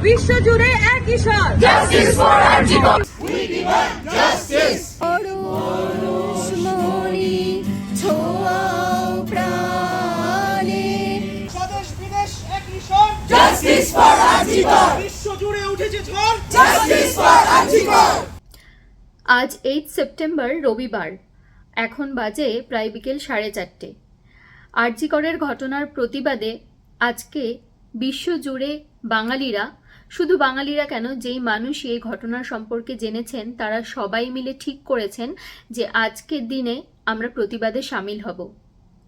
বিশ্বজুড়ে একই স্বর, Justice for Arjikar. We demand justice. পরশমণি ছোঁয়াও প্রাণে। স্বদেশ বিদেশ একই স্বর, Justice for Arjikar. বিশ্বজুড়ে উঠেছে ঝড়, Justice for Arjikar. আজ 8 সেপ্টেম্বর রবিবার, এখন বাজে প্রায় বিকেল 4:30। আরজিকরের ঘটনার প্রতিবাদে আজকে বিশ্বজুড়ে বাঙালিরা, শুধু বাঙালিরা কেন, যেই মানুষ এই ঘটনার সম্পর্কে জেনেছেন তারা সবাই মিলে ঠিক করেছেন যে আজকের দিনে আমরা প্রতিবাদে সামিল হব।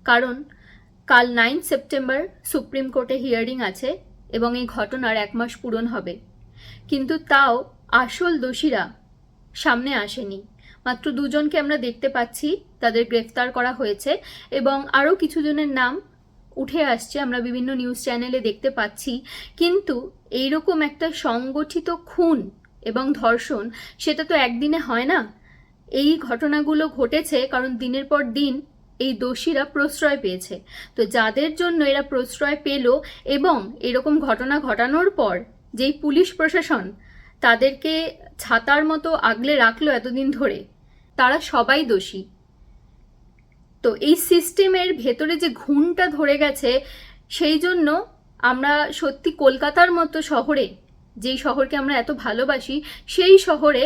কারণ কাল 9 সেপ্টেম্বর সুপ্রিম কোর্টে হিয়ারিং আছে এবং এই ঘটনার 1 মাস পূরণ হবে, কিন্তু তাও আসল দোষীরা সামনে আসেনি। মাত্র 2 জনকে আমরা দেখতে পাচ্ছি, তাদের গ্রেফতার করা হয়েছে এবং আরও কিছু জনের নাম উঠে আসছে, আমরা বিভিন্ন নিউজ চ্যানেলে দেখতে পাচ্ছি। কিন্তু এইরকম একটা সংগঠিত খুন এবং ধর্ষণ সেটা তো একদিনে হয় না। এই ঘটনাগুলো ঘটেছে কারণ দিনের পর দিন এই দোষীরা প্রশ্রয় পেয়েছে। তো যাদের জন্য এরা প্রশ্রয় পেল এবং এরকম ঘটনা ঘটানোর পর যেই পুলিশ প্রশাসন তাদেরকে ছাতার মতো আগলে রাখলো এতদিন ধরে, তারা সবাই দোষী। তো এই সিস্টেমের ভেতরে যে ঘুণটা ধরে গেছে, সেই জন্য আমরা সত্যি কলকাতার মতো শহরে, যেই শহরকে আমরা এত ভালোবাসি, সেই শহরে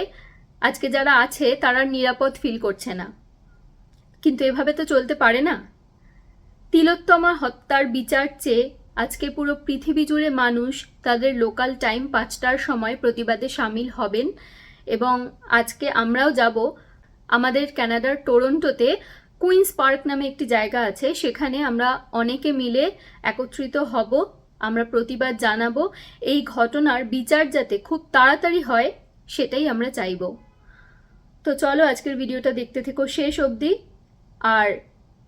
আজকে যারা আছে তারা নিরাপদ ফিল করছে না। কিন্তু এভাবে তো চলতে পারে না। তিলোত্তমা হত্যার বিচার চেয়ে আজকে পুরো পৃথিবী জুড়ে মানুষ তাদের লোকাল টাইম 5টার সময় প্রতিবাদে সামিল হবেন এবং আজকে আমরাও যাব। আমাদের কানাডার টরন্টোতে কুইন্স পার্ক নামে একটি জায়গা আছে, সেখানে আমরা অনেকে মিলে একত্রিত হব, আমরা প্রতিবাদ জানাবো। এই ঘটনার বিচার যাতে খুব তাড়াতাড়ি হয় সেটাই আমরা চাইব। তো চলো আজকের ভিডিওটা দেখতে থেকো শেষ অবধি। আর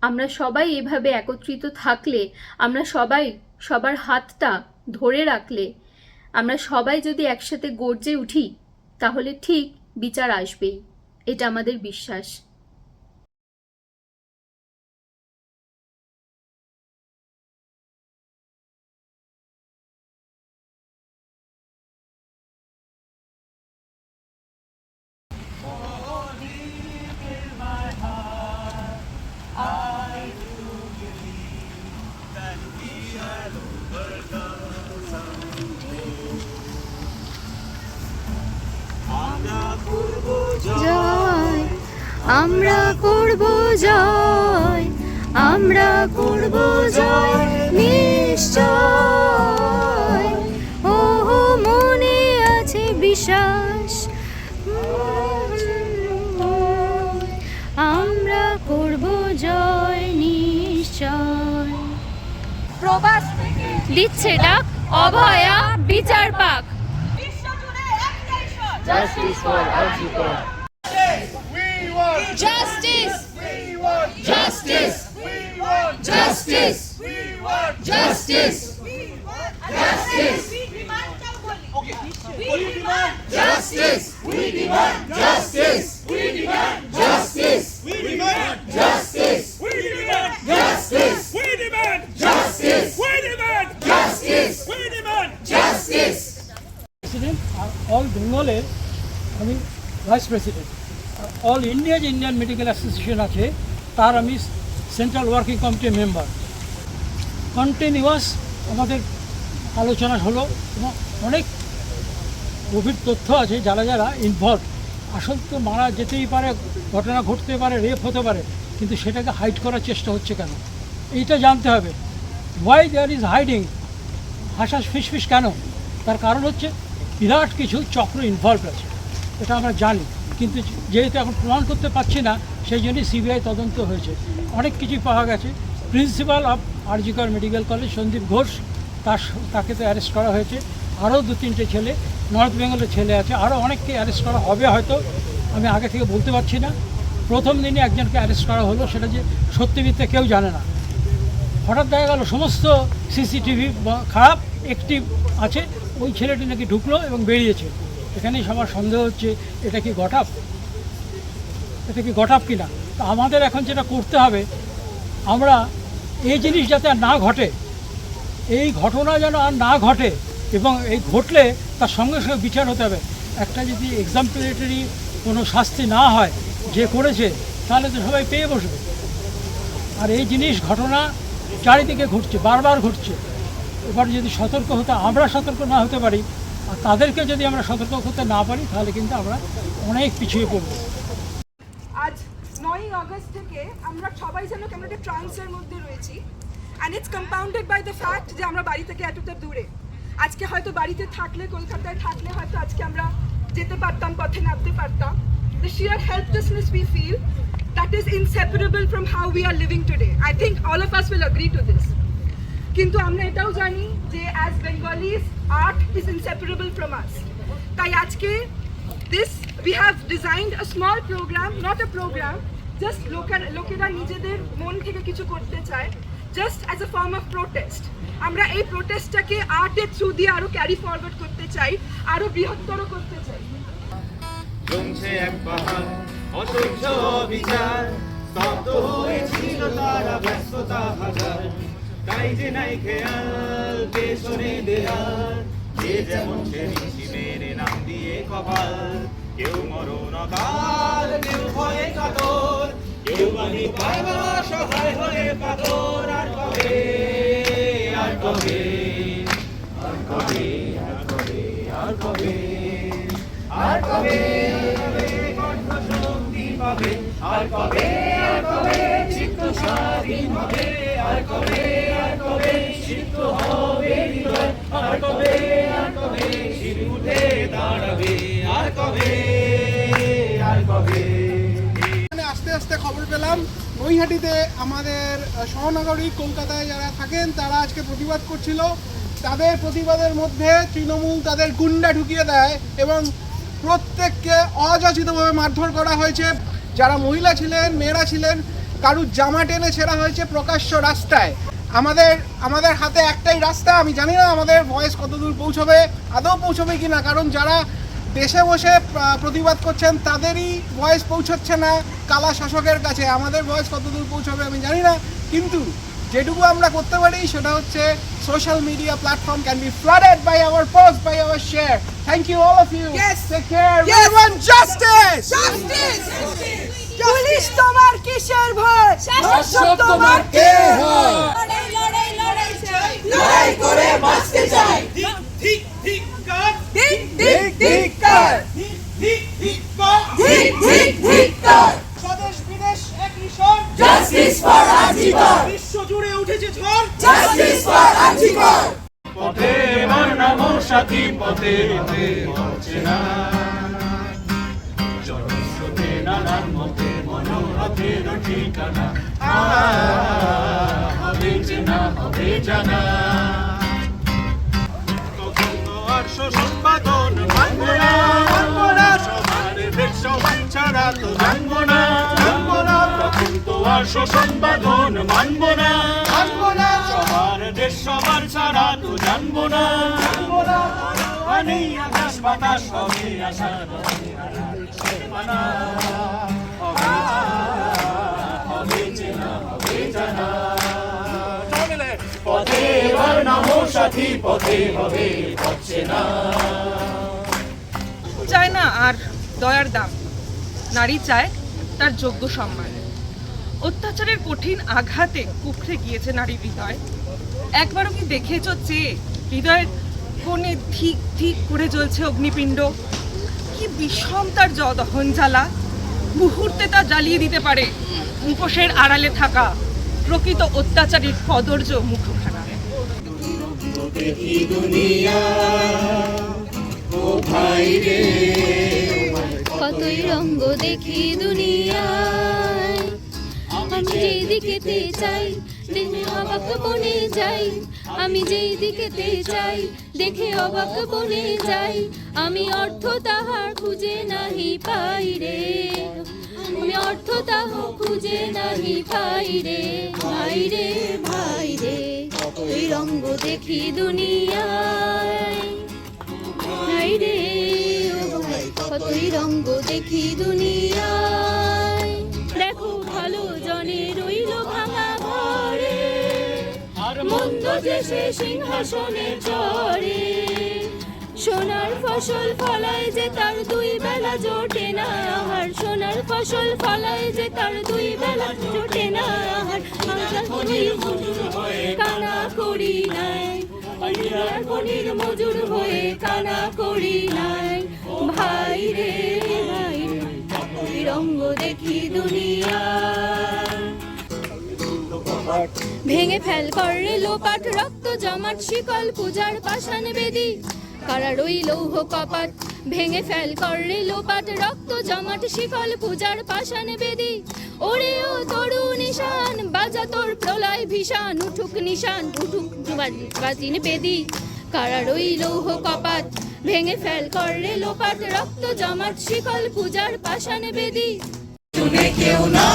আমরা সবাই এভাবে একত্রিত থাকলে, আমরা সবাই সবার হাতটা ধরে রাখলে, আমরা সবাই যদি একসাথে গর্জে উঠি, তাহলে ঠিক বিচার আসবেই, এটা আমাদের বিশ্বাস। জয় আমরা করব, জয় আমরা করব, জয় নিশ্চয়। ও মনে আছে বিশ্বাস, আমরা করব জয় নিশ্চয়। প্রবাস থেকে দিচ্ছে ডাক অভয়া বিচার পাক। বিশ্বজুড়ে একটাই স্বর, Justice for Arjikar. We want justice, we want Justice. we want Justice. we want Justice. we want Justice. we demand we demand Justice. We demand justice. We demand justice. we demand Justice. we demand Justice. we demand Justice. we demand Justice. we demand Justice. President আর all বেঙ্গলের আমি vice president. আর all India যে Indian medical association আছে তার আমি central working কমিটির member. Continuous আমাদের আলোচনা হলো এবং অনেক গভীর তথ্য আছে যারা যারা ইনভলভ। আসল তো মারা যেতেই পারে, ঘটনা ঘটতে পারে, রেপ হতে পারে, কিন্তু সেটাকে হাইড করার চেষ্টা হচ্ছে কেন, এইটা জানতে হবে। ওয়াই দেয়ার ইজ হাইডিং, হাসাস ফিসফিস কেন? তার কারণ হচ্ছে বিরাট কিছু চক্র ইনভলভ আছে, এটা আমরা জানি, কিন্তু যেহেতু এখন প্রমাণ করতে পারছি না সেই জন্যই সিবিআই তদন্ত হয়েছে, অনেক কিছুই পাওয়া গেছে। Principal of RG Kar medical college Sandip Ghosh, তাকে তো অ্যারেস্ট করা হয়েছে। আরও 2-3টে ছেলে, নর্থ বেঙ্গলের ছেলে আছে, আরও অনেককে অ্যারেস্ট করা হবে হয়তো, আমি আগে থেকে বলতে পারছি না। প্রথম দিনই একজনকে অ্যারেস্ট করা হলো, সেটা যে সত্যি মিথ্যে কেউ জানে না। হঠাৎ দেখা গেল সমস্ত সিসিটিভি খারাপ, অ্যাক্টিভ আছে, ওই ছেলেটি নাকি ঢুকলো এবং বেরিয়েছে। এখানেই সবার সন্দেহ হচ্ছে এটা কি গটআপ, এটা কি গটআপ কিনা। তো আমাদের এখন যেটা করতে হবে, আমরা এই জিনিস যাতে আর না ঘটে, এই ঘটনা যেন আর না ঘটে, এবং এই ঘটলে তার সঙ্গে সঙ্গে বিচার হতে হবে। একটা যদি এক্সাম্পলেটরি কোনো শাস্তি না হয় যে করেছে, তাহলে তো সবাই পেয়ে বসবে। আর এই জিনিস ঘটনা চারিদিকে ঘটছে, বারবার ঘটছে। এবার যদি সতর্ক হতে আমরা সতর্ক না হতে পারি, আর তাদেরকে যদি আমরা সতর্ক করতে না পারি, তাহলে কিন্তু আমরা অনেক পিছিয়ে পড়ব। আজ 9ই আগস্ট থেকে আমরা সবাই যেন কেমন একটা ট্রান্সের মধ্যে রয়েছি, and it's compounded by the fact যে আমরা বাড়ি থেকে এতটা দূরে। আজকে হয়তো বাড়িতে থাকলে, কলকাতায় থাকলে হয়তো আজকে আমরা যেতে পারতাম, পথে নামতে পারতাম। The sheer helplessness we feel, that is inseparable from how we are living today. I think all of us will agree to this. কিন্তু আমরা এটাও জানি যে as Bengalis, art is inseparable from us. তাই আজকে we have designed a small program, not a program, just লোকেরা নিজেদের মন থেকে কিছু করতে চায়, just as a form of protest. আমরা এই প্রোটেস্টটাকে আর্টের থ্রু দিয়ে আরো ক্যারি ফরওয়ার্ড করতে চাই, আরো বৃহত্তর করতে চাই। জমছে এক পাহাড় অসহ্য বিচার, স্তব্ধ হয়েছিল তারা ব্যস্ততা হাজার। তাই যে নাই খেয়াল পেছনে দেয়াল, যে যেমন সে নিশি মেরে নাম দিয়ে কপাল। কেউ মরণকাল, কেউ ভয়ে কাতর, কেউ বাণী পাইবার সহায় হয়ে পাথর। আর কবে, আর কবে, আর কবে, আর কবে, আর কবে, আর কবে কণ্ঠ শক্তি পাবে, আর কবে, আর কবে চিত্ত স্বাধীন হবে, আর কবে, আর কবে সিদ্ধ হবে হৃদয়, আর কবে, আর কবে শির উঠে দাঁড়াবে, আর কবে, আর কবে। আস্তে আস্তে খবর পেলাম নৈহাটিতে আমাদের সহনাগরিক কলকাতায় যারা থাকেন তারা আজকে প্রতিবাদ করছিল। তাদের প্রতিবাদের মধ্যে তৃণমূল তাদের গুন্ডা ঢুকিয়ে দেয় এবং প্রত্যেককে অযাচিতভাবে মারধর করা হয়েছে। যারা মহিলা ছিলেন, মেয়েরা ছিলেন, কারুর জামা টেনে ছেঁড়া হয়েছে প্রকাশ্য রাস্তায়। আমাদের হাতে একটাই রাস্তা। আমি জানি না আমাদের ভয়েস কতদূর পৌঁছবে, আদৌ পৌঁছবে কি না, কারণ যারা দেশে বসে প্রতিবাদ করছেন তাদেরই ভয়েস পৌঁছচ্ছে না কালা শাসকের কাছে। আমাদের ভয়েস কতদূর পৌঁছবে আমি জানি না, কিন্তু যেটুকু আমরা করতে পারি সেটা হচ্ছে social media platform can be flooded by our post, by our share. Thank you all of you. Yes. Take care. Yes. We want justice. Justice! Police তোমার কিসের ভয়? শাসক তোমার কে হয়? লড়াই লড়াই লড়াই চাই, লড়াই করে বাঁচতে চাই। ঠিক ঠিক কার, ঠিক ঠিক ঠিক কর, ঠিক ঠিক ঠিক কার, ঠিক ঠিক ঠিক কর। স্বদেশ বিদেশ এক মিশন, Justice for Arjikar. বিশ্ব জুড়ে উঠেছে ঝড়। Justice for Arjikar. পথে এবার নামো সাথী, পথে পথে হচ্ছে না জনস্রোতে নানান মতে মনোরথের ঠিকানা। হবে চেনা, হবে জানা, তখন তো আর শোষণ বাঁধন মানবো না, মানবো না। সবার দেশ সমান ছাড়া তো জানবো না, জানবো না। তখন তো আর শোষণ বাঁধন মানবো না, মানবো না। সবার দেশ সবার ছাড়া তো জানবো না, জানবো না। পানি আকাশ বাতাস হবে আশার মানা, হবে চেনা, হবে জানা। পথে এবার নামো সাথী, পথে হবে হচ্ছে না। চায় না আর দয়ার দাম, নারী চায় তার যোগ্য সম্মান। অত্যাচারের কঠিন আঘাতে কুঁকড়ে গিয়েছে নারীর হৃদয়। একবারও কি দেখেছো চেয়ে হৃদয়ের কোণে ঠিক ঠিক করে জ্বলছে অগ্নিপিণ্ড? কি বিষম তার দহন জ্বালা, মুহূর্তে তা জ্বালিয়ে দিতে পারে মুখোশের আড়ালে থাকা প্রকৃত অত্যাচারীর কদর্য মুখখানা। কতই রঙ্গ দেখি দুনিয়ায়, আমি যেই দিকেতে চাই দেখে অবাক বনে যাই, আমি যেই দিকেতে চাই দেখে অবাক বনে যাই। আমি অর্থ তাহার খুঁজে নাহি পাই রে, আমি অর্থ তাহা খুঁজে নাহি পাই রে, ভাই রে ভাই রে। কতই রঙ্গ দেখি দুনিয়ায়, ভাই রে ও ভাই, কতই রঙ্গ দেখি দুনিয়ায়। দেখো ভালো জনে রইল ভাঙা ঘরে, আর মন্দ যে সে সিংহাসনে চড়ে। সোনার ফসল ফলায় যে তার দুই বেলা জোটে না আহার, সোনার ফসল ফলায় যে তার দুই বেলা জোটে না আহার। আমরা মজুর হয়ে কানা করি নাই, খনির মজুর হয়ে কানা করি নাই। ভাই রে ভাই রে রঙ্গ দেখি দুনিয়া। ভেঙে ফেল করে লোপাট রক্ত জমাট শিকল পূজার পাষাণ বেদি। কারা রই লৌহ কপাট ভেঙে ফেল করে লোপাট রক্ত জমাট শিকল পূজার পাষাণ বেদি। ওরে ও তরু নিশান বাজা তোর প্রলয় ভীষণ, উঠুক নিশান উঠুক বাজিন বেদি। কারা রই লৌহ কপাট ভেঙে ফেল করে লোপাট রক্ত জমাট শিকল পূজার পাষাণ বেদি। শুনে কেউ না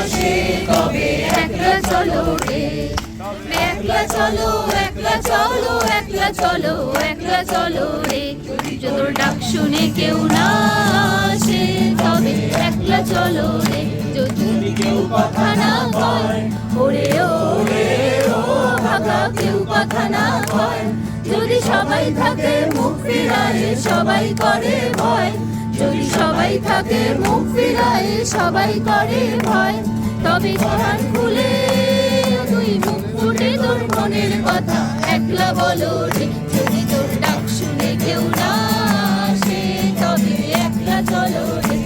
আসে তবে একলা চলো রে, একলা চলো একলা চলো একলা চলো একলা চলো রে। তোর ডাক শুনে কেউ না আসে তবে একলা চলো রে। যদি কেউ কথা না কয় ওরে ও ভাগা কেউ কথা না কয়। যদি সবাই থাকে মুখ ফিরায় সবাই করে ভয়, যদি সবাই থাকে মুখ ফিরায় সবাই করে ভয়। তবে কোরআন খুলে তুই মুখ ফুটে তোর মনের কথা একলা বলো রে। যদি তোর ডাক শুনে কেউ না আসে তবে একলা চলো রে।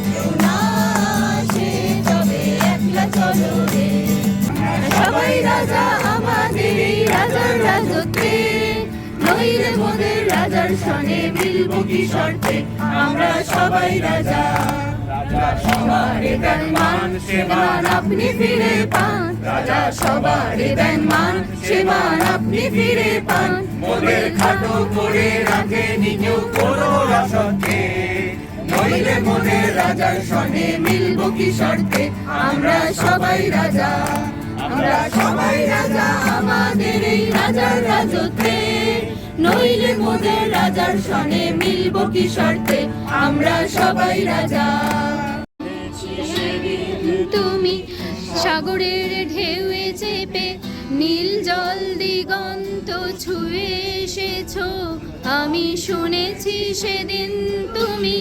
কেউ না আসে তবে একলা চলো রে। সবাই রাজা আমাদের এই রাজার রাজত্বে, নইলে মোদের রাজার সনে মিলবো কি শর্তে। আমরা সবাই রাজা, রাজা সবার দেন মান সেমান আপনি ফিরে পান। রাজা সবার দেন মান সেমান আপনি ফিরে পান। মোদের খাটো করে রাখে নিজেও কোনো রসকে, নইলে মোদের রাজার সনে মিলবো কি শর্তে। আমরা সবাই রাজা, আমরা সবাই রাজা আমাদের এই রাজার রাজত্বে, নইলে মোদের রাজার সনে মিলবো কি শর্তে। আমরা সবাই রাজা। তুমি সাগরের ঢেউয়ে চেপে নীল জল দিগন্ত ছুঁয়ে এসেছো। আমি শুনেছি সেদিন তুমি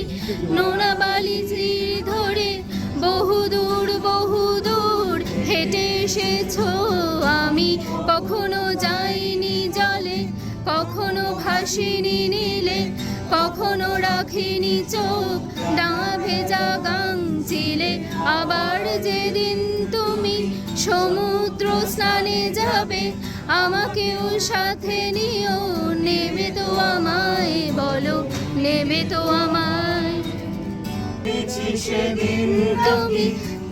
নোনা বালি ধরে বহুদূর বহুদূর হেঁটে এসেছো। আমি কখনো যাইনি জলে, কখনো ভাসিনি নীলে, কখনো রাখিনি চোখ ডাঙা ভেজা গাংচিলে। আবার যেদিন তুমি সমুদ্র স্নানে যাবে আমাকেও সাথে নিও। নেবে তো আমায় বলো, নেবে তো আমায়। সেদিন তুমি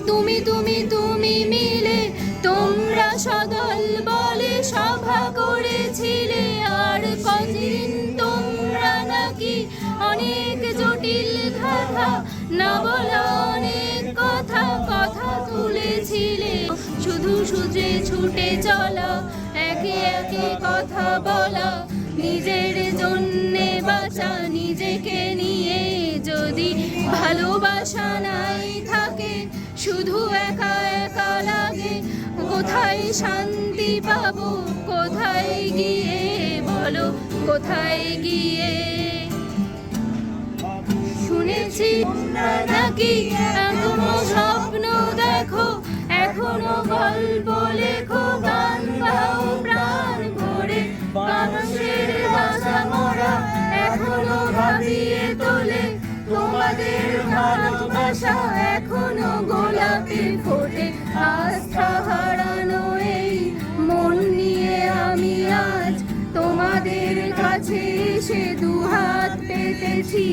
তুমি তুমি তুমি মিলে তোমরা সদল বলে সভা করেছিলে। আর কদিন তোমরা নাকি অনেক জটিল ধাঁধা না বলা অনেক কথা কথা তুলেছিলে। শুধু সুজে ছুটে চলা একে একে কথা বলা, নিজের জন্যে বাঁচা নিজেকে নিয়ে। যদি ভালোবাসা নাই থাকে শুধু একা একা লাগে, কোথায় শান্তি পাবো কোথায় গিয়ে বলো কোথায় গিয়ে। শুনেছি নাকি এখনো স্বপ্ন দেখো, এখনো গল্প লেখো, গান গাও প্রাণ ভরে। মানুষের বাসা মরা এখনো ভাবিয়ে তোলে, তোমাদের ভালোবাসা এখনো গোলাপে ফোটে। আস্থা হারানো এই মন নিয়ে আমি আজ তোমাদের কাছে এসে দুহাত পেতেছি।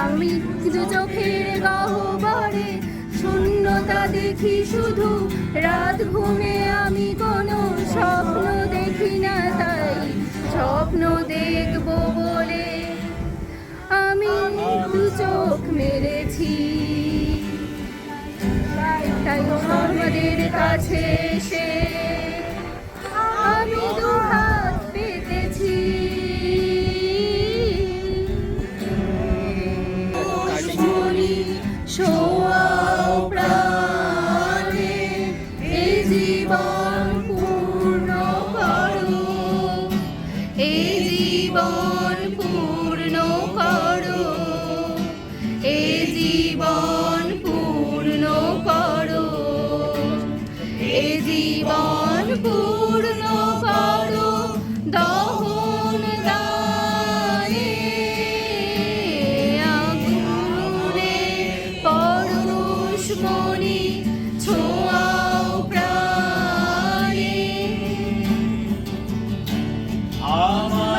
আমি দু চোখের গহ্বরে শূন্যতা দেখি শুধু, রাত ঘুমে আমি কোনো স্বপ্ন দেখি না। তাই স্বপ্ন দেখবো বলে আমি দু চোখ মেরেছি। তাই আমাদের কাছে এসে আমি দু হাত পেতেছি। সোয়াও প্রাণে এই জীবন পূর্ণ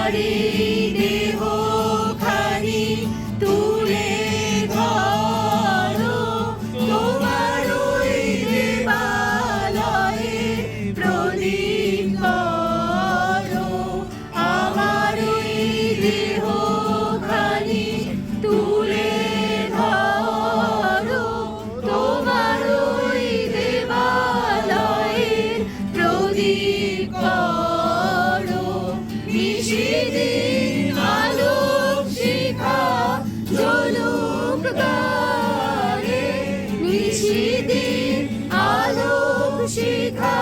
আধারে দেহ খানি তুলে ধরো তোমার ওই দেবালয়ে প্রদীপ করো আমার ওই দেহ খানি তুলে ধরো তোমার ওই দেবালয়ে প্রদীপ করো নিশিদিন আলোক শিখা জ্বলুক গায়ে নিশিদিন আলোক শিখা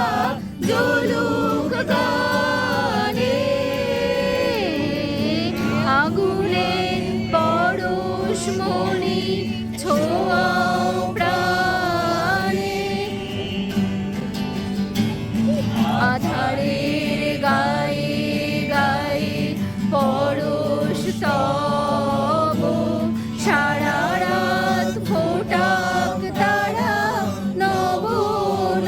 জ্বলুক গায়ে আগুনের পরশমণি ছোঁয়াও প্রাণে আধারের গায়ে গায়ে পরশ তব সারা রাত ফোটাক তারা নব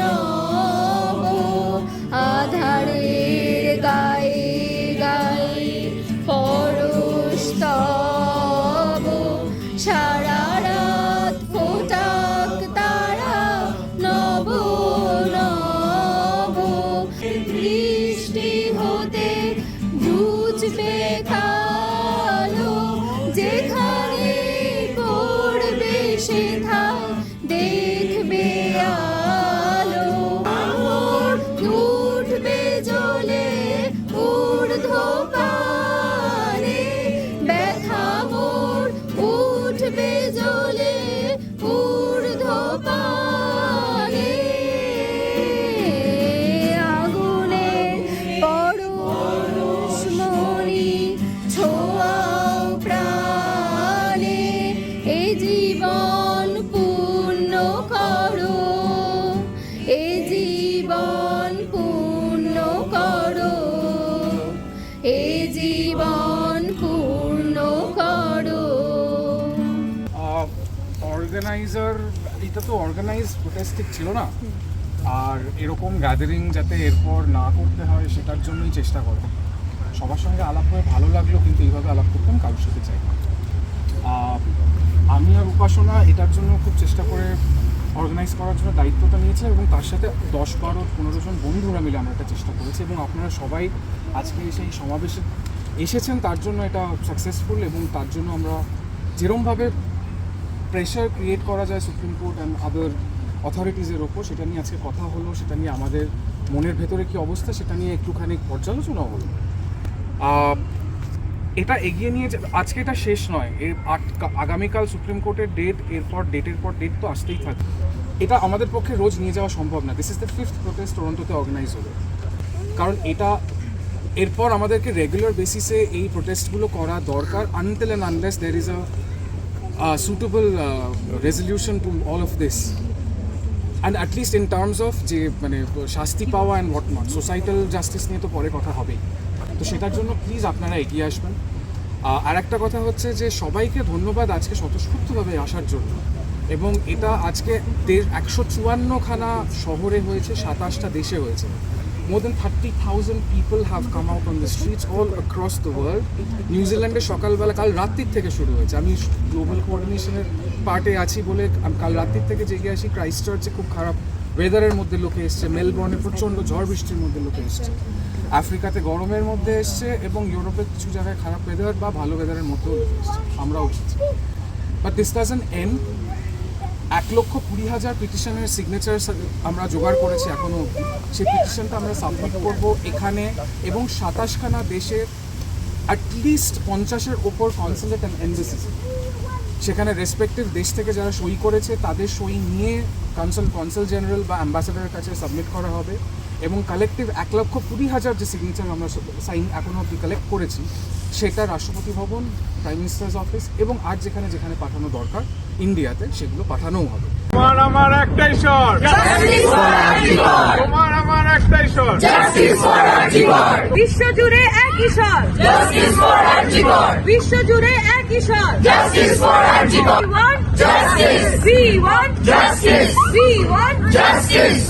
নব আধারের গায়ে গায়ে পরশ তব সারা রাত ফোটাক তারা নব নব বৃষ্টি হতে ঘুচবে কালো যেখানে পড়বে সেথায় দেখবে আলো মোর উঠবে জ্বলে ঊর্ধ্বপানে ব্যথা মোর উঠবে জ্বলে ঊর্ধ্বপানে আগুনের পরশমণি ছোঁয়াও প্রাণে এ জীবন পূর্ণ করো এ জীবন পূর্ণ করো এ জীবন পূর্ণ করো অর্গানাইজার এটা তো অর্গানাইজ প্রোটেস্ট ঠিক ছিল না, আর এরকম গ্যাদারিং যাতে এরপর না করতে হয় সেটার জন্যই চেষ্টা করে। সবার সঙ্গে আলাপ হয়ে ভালো লাগলো, কিন্তু এইভাবে আলাপ করতে আমি কারোর সাথে চাই না। আমি আর উপাসনা এটার জন্য খুব চেষ্টা করে অর্গানাইজ করার জন্য দায়িত্বটা নিয়েছে, এবং তার সাথে 10-12-15 জন বন্ধুরা মিলে আমরা এটা চেষ্টা করেছি, এবং আপনারা সবাই আজকে সেই সমাবেশে এসেছেন তার জন্য এটা সাকসেসফুল। এবং তার জন্য আমরা যেরমভাবে প্রেশার ক্রিয়েট করা যায় সুপ্রিম কোর্ট অ্যান্ড আদার অথরিটিসের ওপর, সেটা নিয়ে আজকে কথা হলো, সেটা নিয়ে আমাদের মনের ভেতরে কী অবস্থা সেটা নিয়ে একটুখানি পর্যালোচনা হলো। এটা এগিয়ে নিয়ে আজকে এটা শেষ নয়, এর আগামীকাল সুপ্রিম কোর্টের ডেট, এরপর ডেটের পর ডেট তো আসতেই থাকে। এটা আমাদের পক্ষে রোজ নিয়ে যাওয়া সম্ভব না। This is the 5th protest টরন্টোতে অর্গানাইজ হলো, কারণ এটা এরপর আমাদেরকে রেগুলার বেসিসে এই প্রোটেস্টগুলো করা দরকার, until and unless there is a suitable resolution to all of this, and at least in terms of যে মানে শাস্তি পাওয়া and what not. Societal justice নিয়ে তো পরে কথা হবেই, তো সেটার জন্য প্লিজ আপনারা এগিয়ে আসবেন। আর একটা কথা হচ্ছে যে সবাইকে ধন্যবাদ আজকে স্বতঃস্ফূর্তভাবে আসার জন্য, এবং এটা আজকে 154খানা শহরে হয়েছে, 27টা দেশে হয়েছে। More than 30,000 people have come out on the streets all across the world. নিউজিল্যান্ডে সকালবেলা কাল রাত্রির থেকে শুরু হয়েছে। আমি গ্লোবাল কোঅর্ডিনেশনের পার্টে আছি বলে কাল রাত্রির থেকে জেগে আসি। ক্রাইস্ট চার্চে খুব খারাপ ওয়েদারের মধ্যে লোকে এসছে, মেলবোর্নে প্রচণ্ড ঝড় বৃষ্টির মধ্যে লোকে এসছে, আফ্রিকাতে গরমের মধ্যে এসছে, এবং ইউরোপের কিছু জায়গায় খারাপ ওয়েদার বা ভালো ওয়েদারের মধ্যেও লোকে এসছে, আমরাও এসেছি। But this doesn't end. 1,20,000 পিটিশনের সিগনেচার আমরা জোগাড় করেছি এখনও অবধি। সেই পিটিশনটা আমরা সাবমিট করব এখানে, এবং 27খানা দেশে অ্যাটলিস্ট 50-এর ওপর কনসুলেট অ্যান্ড এমবেসিস, সেখানে রেসপেক্টিভ দেশ থেকে যারা সই করেছে তাদের সই নিয়ে কনসাল জেনারেল বা অ্যাম্বাসেডারের কাছে সাবমিট করা হবে, এবং কালেকটিভ 1,20,000 যে সিগনেচার আমরা সাইন এখনও অবধি কালেক্ট করেছি সেটা রাষ্ট্রপতি ভবন, প্রাইম মিনিস্টার্স অফিস, এবং আর যেখানে যেখানে পাঠানো দরকার ইন্ডিয়াতে সেগুলো পাঠানোও হবে। তোমার আমার একটাই স্বর, তোমার আমার একটাই স্বর, বিশ্বজুড়ে একই স্বর, বিশ্বজুড়ে একই স্বর, we want justice, we want justice, we want justice.